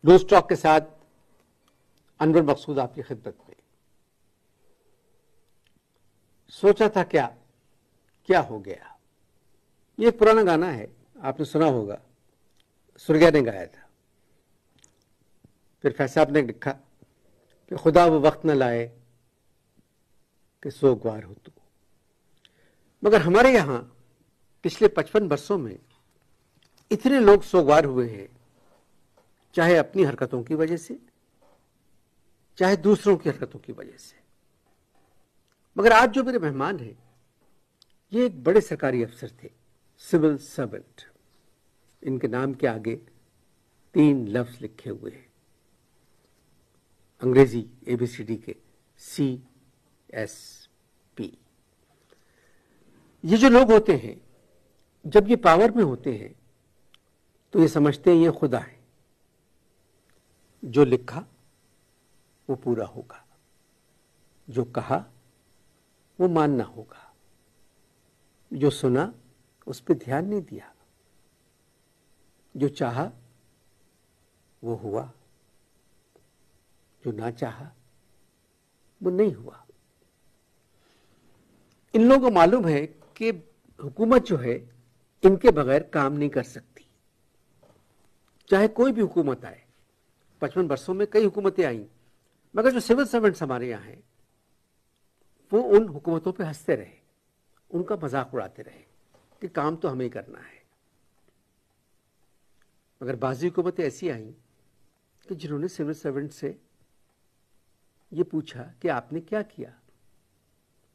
Loose stock के साथ अनवर मकसूद आपकी खिदमत में। सोचा था क्या क्या हो गया। ये एक पुराना गाना है, आपने सुना होगा, सुरैया ने गाया था। फिर फैज साहब ने लिखा कि खुदा वो वक्त न लाए कि सोगवार हो तू। मगर हमारे यहां पिछले 55 वर्षों में इतने लोग सोगवार हुए हैं, चाहे अपनी हरकतों की वजह से, चाहे दूसरों की हरकतों की वजह से। मगर आज जो मेरे मेहमान हैं, ये एक बड़े सरकारी अफसर थे, सिविल सर्वेंट। इनके नाम के आगे 3 लफ्ज लिखे हुए हैं, अंग्रेजी ABCD के CSP। ये जो लोग होते हैं, जब ये पावर में होते हैं तो ये समझते हैं ये खुदा है, जो लिखा वो पूरा होगा, जो कहा वो मानना होगा, जो सुना उस पर ध्यान नहीं दिया, जो चाहा वो हुआ, जो ना चाहा वो नहीं हुआ। इन लोगों को मालूम है कि हुकूमत जो है इनके बगैर काम नहीं कर सकती, चाहे कोई भी हुकूमत आए। 55 वर्षों में कई हुकूमतें आई, मगर जो सिविल सर्वेंट्स हमारे यहाँ हैं वो उन हुकूमतों पे हंसते रहे, उनका मजाक उड़ाते रहे कि काम तो हमें ही करना है। मगर बाज़ी हुकूमतें ऐसी आई कि जिन्होंने सिविल सर्वेंट से ये पूछा कि आपने क्या किया,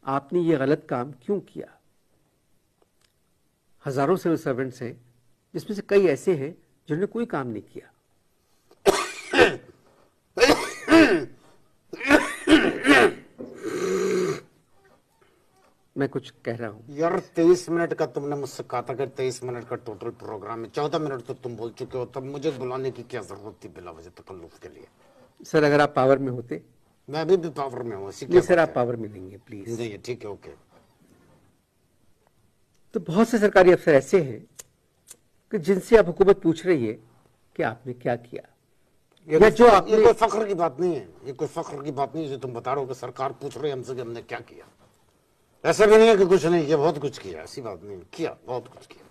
आपने ये गलत काम क्यों किया। हजारों सिविल सर्वेंट्स हैं जिसमें से कई ऐसे हैं जिन्होंने कोई काम नहीं किया। मैं कुछ कह रहा हूं यार। 23 मिनट का तुमने मुझसे कहा था कि 23 मिनट का टोटल प्रोग्राम है, 14 मिनट तो तुम बोल चुके हो, तब मुझे बुलाने की क्या जरूरत थी बिला वजह तकल्लुफ के लिए। सर, अगर आप पावर में होते। मैं अभी भी पावर में हूँ। नहीं सर, आप पावर में नहीं है, प्लीज। नहीं, ठीक है, ओके। तो बहुत से सरकारी अफसर ऐसे हैं कि जिनसे अब हुकूमत पूछ रही है कि आपने क्या किया। ये जो आपने, ये कोई फख्र की बात नहीं है, ये कोई फख्र की बात नहीं है जो तुम बता रहे हो कि सरकार पूछ रही है हमसे कि हमने क्या किया। ऐसा भी नहीं है कि कुछ नहीं किया, बहुत कुछ किया, ऐसी बात नहीं किया, बहुत कुछ किया।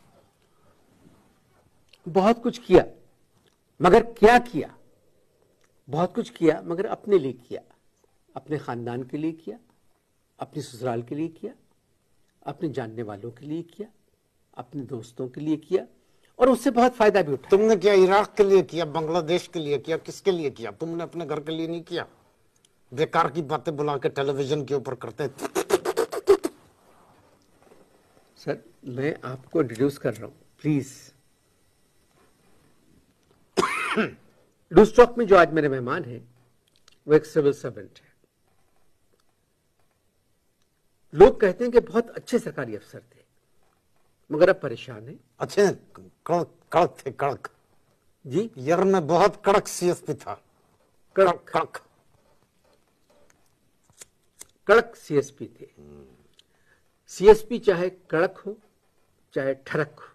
बहुत कुछ किया, मगर क्या किया। बहुत कुछ किया मगर अपने लिए किया, अपने खानदान के लिए किया, अपने ससुराल के लिए किया, अपने जानने वालों के लिए किया, अपने दोस्तों के लिए किया, और उससे बहुत फायदा भी उठाया। तुमने क्या इराक के लिए किया, बांग्लादेश के लिए किया, किसके लिए किया? तुमने अपने घर के लिए नहीं किया। बेकार की बातें बुला के टेलीविजन के ऊपर करते। सर, मैं आपको इंट्रोड्यूस कर रहा हूं, प्लीज। लूस्टॉक में जो आज मेरे मेहमान हैं वो एक सिविल सर्वेंट है। लोग कहते हैं कि बहुत अच्छे सरकारी अफसर थे, मगर अब परेशान है। अच्छे कड़क कड़क थे, कड़क जी यार, मैं बहुत कड़क CSP था। कड़क कड़क कड़क CSP थे। CSP चाहे कड़क हो, चाहे ठड़क हो,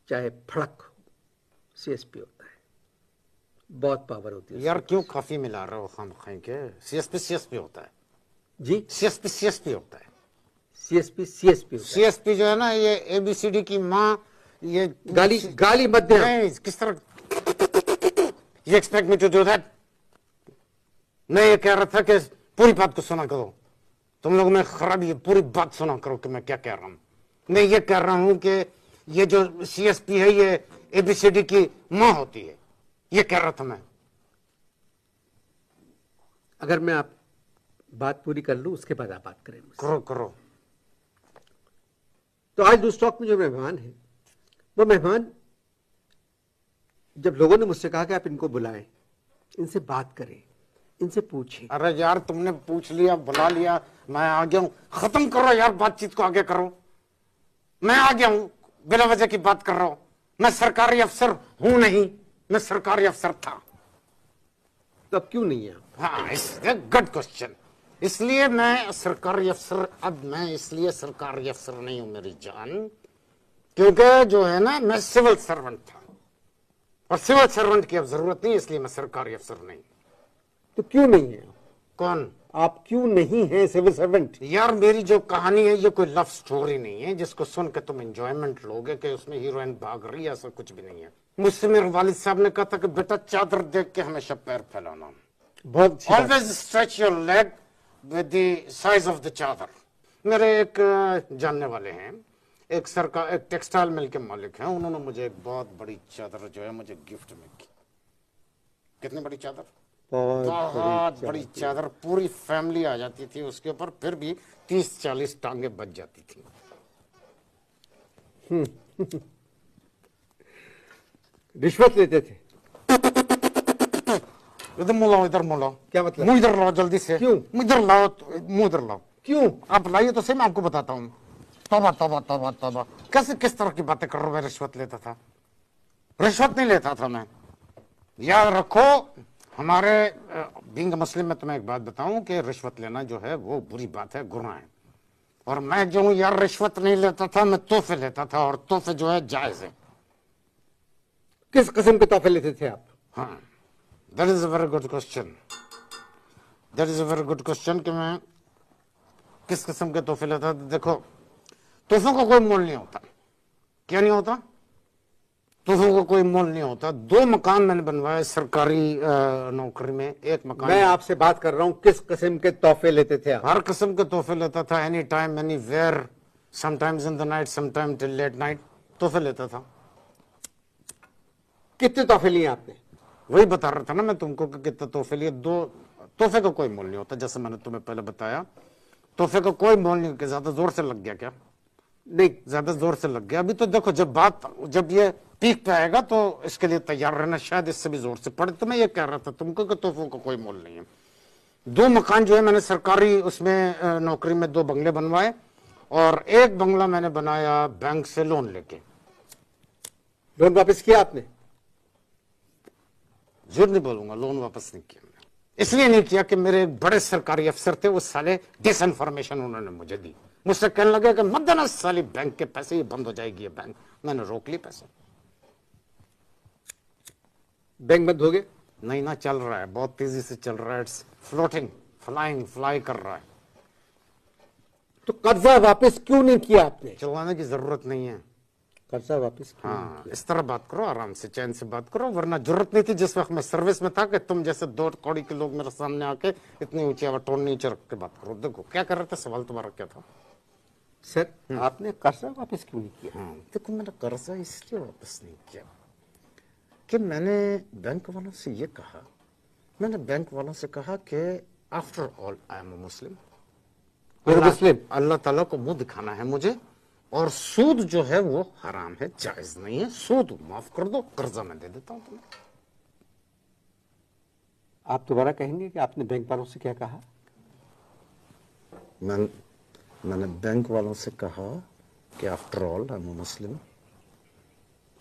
चाहे फड़क हो, CSP होता है। बहुत पावर होती है यार। क्यों काफी मिला रहे हो खाम खाई के? CSP होता है जी। CSP होता है। CSP होता है। CSP जो है ना, ये ABCD की माँ। ये गाली मत दे। नहीं, किस तरह you expect me to do that? मैं ये कह रहा था कि पूरी बात को सुना करो। तुम लोग में खराबी है, पूरी बात सुना करो कि मैं क्या कह रहा हूं। मैं ये कह रहा हूं कि ये जो CSP है ये ABCD की माँ होती है, ये कह रहा था मैं। अगर मैं आप बात पूरी कर लूं उसके बाद आप बात करें मुझसे। करो। तो आज लूस्टॉक में जो मेहमान है, वो मेहमान, जब लोगों ने मुझसे कहा कि आप इनको बुलाएं, इनसे बात करें, इनसे पूछें। अरे यार, तुमने पूछ लिया, बुला लिया, मैं आ गया हूं। खत्म करो यार, बातचीत को आगे करो। मैं आ गया हूं, बिना वजह की बात कर रहा हूं। मैं सरकारी अफसर हूं नहीं, मैं सरकारी अफसर था। तो अब क्यों नहीं है? हाँ, गुड क्वेश्चन। इसलिए मैं सरकारी अफसर, अब मैं इसलिए सरकारी अफसर नहीं हूं मेरी जान, क्योंकि जो है ना, मैं सिविल सर्वेंट था। और सिविल सर्वेंट की अब जरूरत नहीं, इसलिए मैं सरकारी अफसर नहीं। तो क्यों नहीं है? कौन? आप क्यों नहीं है सिविल सर्वेंट? यार मेरी जो कहानी है ये कोई लव स्टोरी नहीं है जिसको सुन के तुम एंजॉयमेंट लोगे कि उसमें हीरोइन भाग रही है, ऐसा कुछ भी नहीं है। मुझसे मेरे वालिद साहब ने कहा था कि बेटा चादर देख के हमेशा पैर फैलाना, बहुत always stretch your leg with the size of the चादर। मेरे एक जानने वाले हैं, एक टेक्सटाइल मिल के मालिक हैं, उन्होंने मुझे एक बहुत बड़ी चादर जो है मुझे गिफ्ट में की। कितनी बड़ी चादर? बहुत बड़ी चादर, पूरी फैमिली आ जाती थी उसके ऊपर, फिर भी 30-40 टांगे बच जाती थी। रिश्वत लेते थे? इधर मुँह लाओ, इधर मुँह लाओ। क्या मतलब? मुँह इधर लाओ जल्दी से। क्यों? इधर लाओ, मुँह इधर लाओ। क्यों? आप लाइए तो सही, मैं आपको बताता हूँ। तौबा तौबा तौबा तौबा, कैसे किस तरह की बातें कर रहा हूँ? मैं रिश्वत लेता था? रिश्वत नहीं लेता था मैं। याद रखो, हमारे बीइंग मुस्लिम में तुम्हें एक बात बताऊं कि रिश्वत लेना जो है वो बुरी बात है, गुनाह है। और मैं जो हूं यार रिश्वत नहीं लेता था, मैं तोहफे लेता था, और तोहफे जो है जायज है। किस किस्म के तोहफे लेते थे आप? हाँ, that is a very good question. That is a very good question कि मैं किस किस्म के तोहफे लेता था। देखो, तोहफों का कोई मोल नहीं होता। क्या नहीं होता? तोहफों का कोई मोल नहीं होता। 2 मकान मैंने बनवाए सरकारी नौकरी में। एक मकान, मैं आपसे बात कर रहा हूं, किस किस्म के तोहफे लेते थे आप? हर किस्म के तोहफे लेता था, any time anywhere, sometimes in the night, sometime till late night, तोहफे लेता था। कितने तोहफे लिए आपने? वही बता रहा था ना मैं तुमको कि कितने तोहफे लिए। 2 तोहफे का कोई मोल नहीं होता, जैसे मैंने तुम्हें पहले बताया। तोहफे का कोई मोल नहीं। ज्यादा जोर से लग गया क्या? नहीं, ज्यादा जोर से लग गया। अभी तो देखो, जब ये पीक पे आएगा तो इसके लिए तैयार रहना, शायद इससे भी जोर से पड़े। तो मैं ये कह रहा था तुमको कि तोहफों का कोई मोल नहीं है। 2 मकान जो है मैंने सरकारी उसमें नौकरी में 2 बंगले बनवाए, और एक बंगला मैंने बनाया बैंक से लोन लेके। लोन वापस किया आपने? झूठ नहीं बोलूंगा, लोन वापस नहीं किया। इसलिए नहीं किया कि मेरे एक बड़े सरकारी अफसर थे, उस साले डिसइंफॉर्मेशन उन्होंने मुझे दी। मुझसे कहने लगे कि मत देना साली बैंक के पैसे, ये बंद हो जाएगी ये बैंक। मैंने रोक ली पैसे। बैंक बंद हो गए? नहीं ना, चल रहा है, बहुत तेजी से चल रहा है। इट्स फ्लोटिंग, फ्लाई कर रहा है। तो कर्जा वापस क्यों नहीं किया आपने? चलवाने की जरूरत नहीं है। कर्जा वापस क्यों नहीं हाँ, इस तरह बात करो, आराम से चैन से बात करो, वरना जरूरत नहीं थी जिस वक्त मैं सर्विस में था कि तुम जैसे 2 कौड़ी के लोग मेरे सामने आके इतनी ऊंची आवाज, टोन नीचे रख के बात करो। देखो क्या कर रहे थे, सवाल तुम्हारा क्या था? सर, आपने कर्जा वापस क्यों नहीं किया? हाँ, देखो मैंने कर्जा इसलिए वापस नहीं किया कि मैंने बैंक वालों से ये कहा, मैंने बैंक वालों से कहा कि after all I am a Muslim. Allah ताला को मुंह दिखाना है मुझे, और सूद जो है वो हराम है, जायज नहीं है। सूद माफ कर दो, कर्जा मैं दे देता हूं तुम्हें। आप दोबारा कहेंगे कि आपने बैंक वालों से क्या कहा? मैंने बैंक वालों से कहा कि after all I am a Muslim,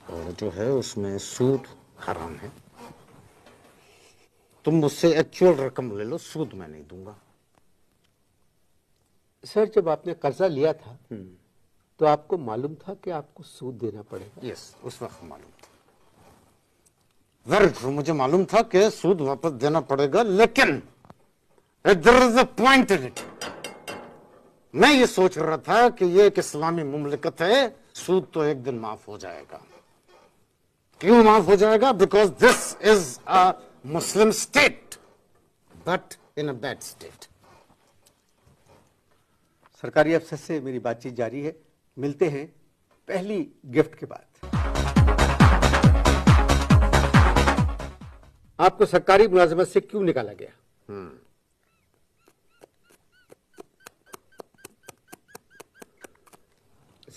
और जो है उसमें सूद हराम है। तुम मुझसे एक्चुअल रकम ले लो, सूद मैं नहीं दूंगा। सर, जब आपने कर्जा लिया था तो आपको मालूम था कि आपको सूद देना पड़ेगा? यस, उस वक्त मालूम था। वेरी ट्रू, मुझे मालूम था कि सूद वापस देना पड़ेगा, लेकिन there is a point in it. मैं ये सोच रहा था कि ये एक इस्लामी मुमलिकत है, सूद तो एक दिन माफ हो जाएगा। क्यों माफ हो जाएगा? Because this is a Muslim state, but in a bad state. सरकारी अफसर से मेरी बातचीत जारी है, मिलते हैं पहली गिफ्ट के बाद। आपको सरकारी मुलाजमत से क्यों निकाला गया?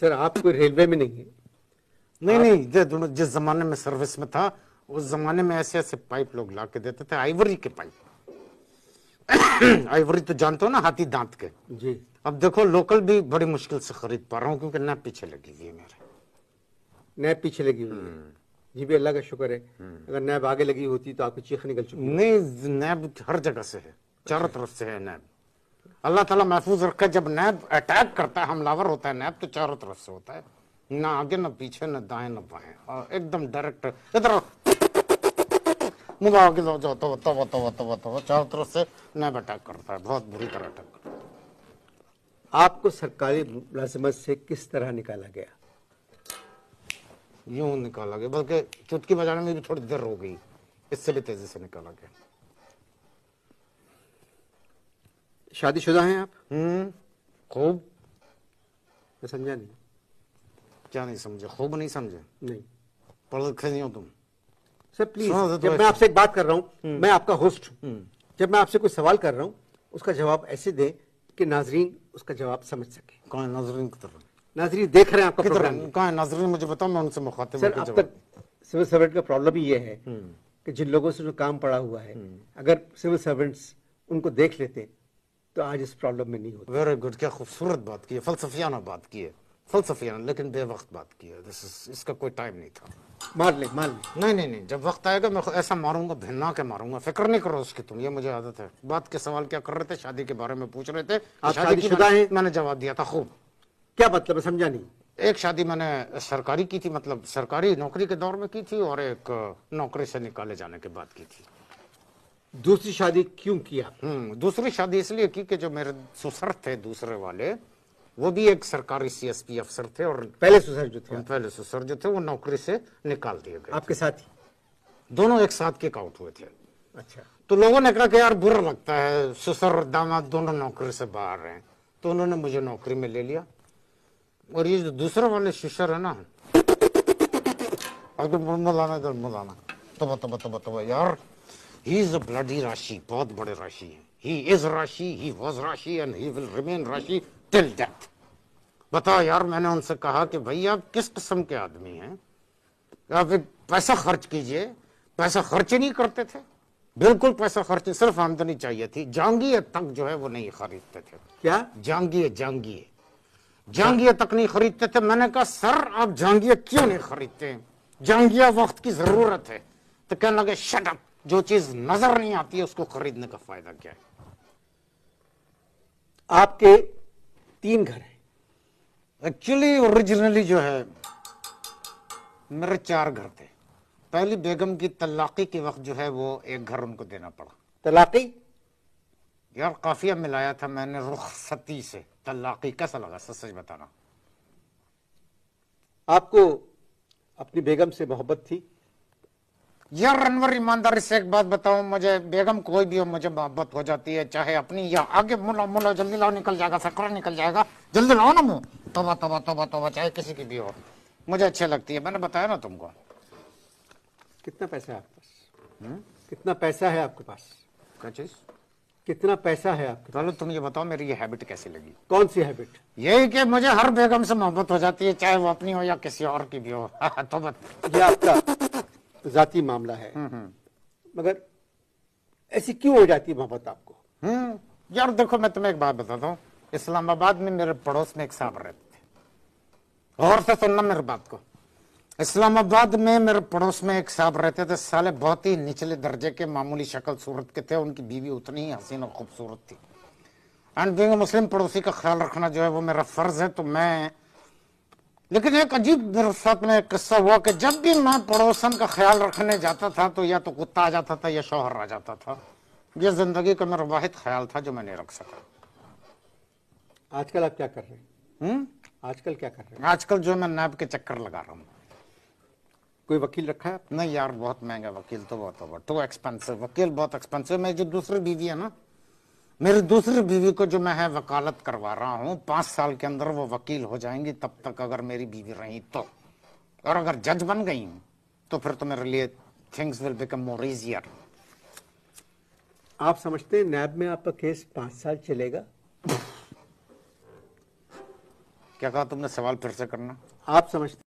सर, आप कोई रेलवे में नहीं है? नहीं, जिस जमाने में सर्विस में था उस जमाने में ऐसे ऐसे पाइप लोग ला के देते थे, आइवरी के पाइप। आइवरी तो जानते हो ना, हाथी दांत के। जी। अब देखो, लोकल भी बड़ी मुश्किल से खरीद पा रहा हूँ क्योंकि नैब पीछे लगी हुई है मेरे। नैब पीछे लगी हुई है? जी भी, अल्लाह का शुक्र है। अगर नैब आगे लगी होती तो आपकी चीख निकल चुकी। नहीं, नैब हर जगह से है, चारों तरफ से है नैब। अल्लाह ताला महफूज रखा। जब नैब अटैक करता है, हमलावर होता है नैब, तो चारों तरफ से होता है, ना आगे ना पीछे ना दाएं ना बाएं, और एकदम डायरेक्ट। इधर मुझे आगे लो जाओ तो चारों तरफ से नैब अटैक करता है, बहुत बुरी तरह अटैक करता है। आपको सरकारी मुलाजिमत से किस तरह निकाला गया? यूं निकाला गया, बल्कि चुटकी बजाने में भी थोड़ी देर हो गई, इससे भी तेजी से निकाला गया। शादीशुदा हैं आप? खूब। मैं समझा नहीं। क्या नहीं समझे? खूब नहीं समझे? नहीं पढ़ लिखे नहीं हो तुम? सर प्लीज, सुनो तो जब मैं आपसे एक बात कर रहा हूं, मैं आपका होस्ट हूं, जब मैं आपसे कोई सवाल कर रहा हूं उसका जवाब ऐसे दें कि नाजरीन उसका जवाब समझ सके। कौन है नाजरीन की तरह? नाजरीन देख रहे हैं आपका प्रोग्राम। कहाँ है नाजरीन? मुझे बताओ, मैं उनसे मुखातिब सर होकर अब जवाब। तक सिविल सर्वेंट का प्रॉब्लम ही ये है कि जिन लोगों से जो काम पड़ा हुआ है, अगर सिविल सर्वेंट्स उनको देख लेते तो आज इस प्रॉब्लम में नहीं होता। वेरी गुड, क्या खूबसूरत बात की है, फलसफियाना बात की है, फलसफियाना लेकिन बेवक्त बात की है। इसका कोई टाइम नहीं था। मार ले। नहीं, जब वक्त आएगा मैं ऐसा मारूंगा, भिन्ना के मारूंगा, फिक्र नहीं करो उसकी तुम, ये मुझे आदत है। बात के सवाल क्या कर रहे थे? शादी के बारे में पूछ रहे थे। आप शादी की शादीशुदा हैं? मैंने जवाब दिया था। खूब। क्या मतलब है, समझा नहीं। एक शादी मैंने सरकारी की थी, मतलब सरकारी नौकरी के दौर में की थी, और एक नौकरी से निकाले जाने के बाद की थी। दूसरी शादी क्यों किया? दूसरी शादी इसलिए की कि जो मेरे ससुर थे दूसरे वाले, वो भी एक सरकारी सीएसपी अफसर थे, और पहले ससुर जो थे, पहले ससुर जो थे वो नौकरी से निकाल दिए गए। आपके साथ ही? दोनों एक साथ किक आउट हुए थे। अच्छा। तो लोगों ने कहा कि यार बुरा लगता है, ससुर और दामाद दोनों नौकरी से बाहर हैं, तो उन्होंने मुझे नौकरी में ले लिया। और ये जो दूसरे वाले ससुर है ना, मुलाना तो यार, ही इज अ ब्लडी राशि, बहुत बड़े राशि है। ही इज राशि, ही वाज राशि, एंड ही विल रिमेन राशि टिल डेथ। बताओ यार, मैंने उनसे कहा कि भाई आप किस किस्म के आदमी हैं, आप एक पैसा खर्च कीजिए। पैसा खर्च ही नहीं करते थे, बिल्कुल पैसा खर्च, सिर्फ आमदनी चाहिए थी। जांगिए तक जो है वो नहीं खरीदते थे। क्या? जांगिए तक नहीं खरीदते थे। मैंने कहा सर आप जांगिए क्यों नहीं खरीदते? जांगिया वक्त की जरूरत है। तो कहने लगे शट अप, जो चीज नजर नहीं आती है उसको खरीदने का फायदा क्या है? आपके 3 घर हैं। एक्चुअली ओरिजिनली जो है मेरे 4 घर थे। पहली बेगम की तलाकी के वक्त जो है वो एक घर उनको देना पड़ा। तलाकी? यार काफिया मिलाया था मैंने रुखसती से। तलाकी कैसा लगा? सच बताना। आपको अपनी बेगम से मोहब्बत थी? यार अनवर, ईमानदारी से एक बात बताऊं, मुझे बेगम कोई भी हो, मुझे मोहब्बत हो जाती है, चाहे अपनी या आगे। मुला जल्दी लाओ, निकल जाएगा, सकरा निकल जाएगा, जल्दी लाओ ना मुंह। तोबा, चाहे किसी की भी हो, मुझे अच्छी लगती है। मैंने बताया ना तुमको। कितना पैसा है आपके पास? कितना पैसा है आपके पास? क्या चीज? कितना पैसा है आपके? चलो तुम ये बताओ, मेरी ये हैबिट कैसी लगी? कौन सी हैबिट? यही कि मुझे हर बेगम से मोहब्बत हो जाती है, चाहे वो अपनी हो या किसी और की भी हो। तो ये आपका जाती मामला है, मगर ऐसी क्यों हो जाती है मोहब्बत आपको? यार देखो, मैं तुम्हें एक बात बताता हूँ। इस्लामाबाद में मेरे पड़ोस में एक साहब रहते थे, और से सुनना मेरी बात को। इस्लामाबाद में मेरे पड़ोस में एक साहब रहते थे, साले बहुत ही निचले दर्जे के, मामूली शक्ल सूरत के थे। उनकी बीवी उतनी ही हसीन और खूबसूरत थी। एंड बीइंग मुस्लिम, पड़ोसी का ख्याल रखना जो है वो मेरा फर्ज है। तो मैं, लेकिन एक अजीब मेरे साथ में एक किस्सा हुआ कि जब भी मैं पड़ोसन का ख्याल रखने जाता था तो या तो कुत्ता आ जाता था या शौहर आ जाता था। ये जिंदगी का मेरा वाहिद ख्याल था जो मैं नहीं रख सका। आजकल आप क्या कर रहे हैं? आजकल क्या कर रहे हैं? आजकल जो मैं नैब के चक्कर लगा रहा हूँ। कोई वकील रखा है? नहीं यार, बहुत महंगा वकील, तो बहुत टू एक्सपेंसिव। वकील बहुत एक्सपेंसिव। मैं जो दूसरी बीवी है ना, मेरी दूसरी बीवी को जो मैं है वकालत करवा रहा हूँ, 5 साल के अंदर वो वकील हो जाएंगी। तब तक अगर मेरी बीवी रही तो, और अगर जज बन गई तो फिर तो मेरे लिए things will become more easier. आप समझते हैं नैब में आपका केस 5 साल चलेगा? क्या कहा तुमने? सवाल फिर से करना। आप समझते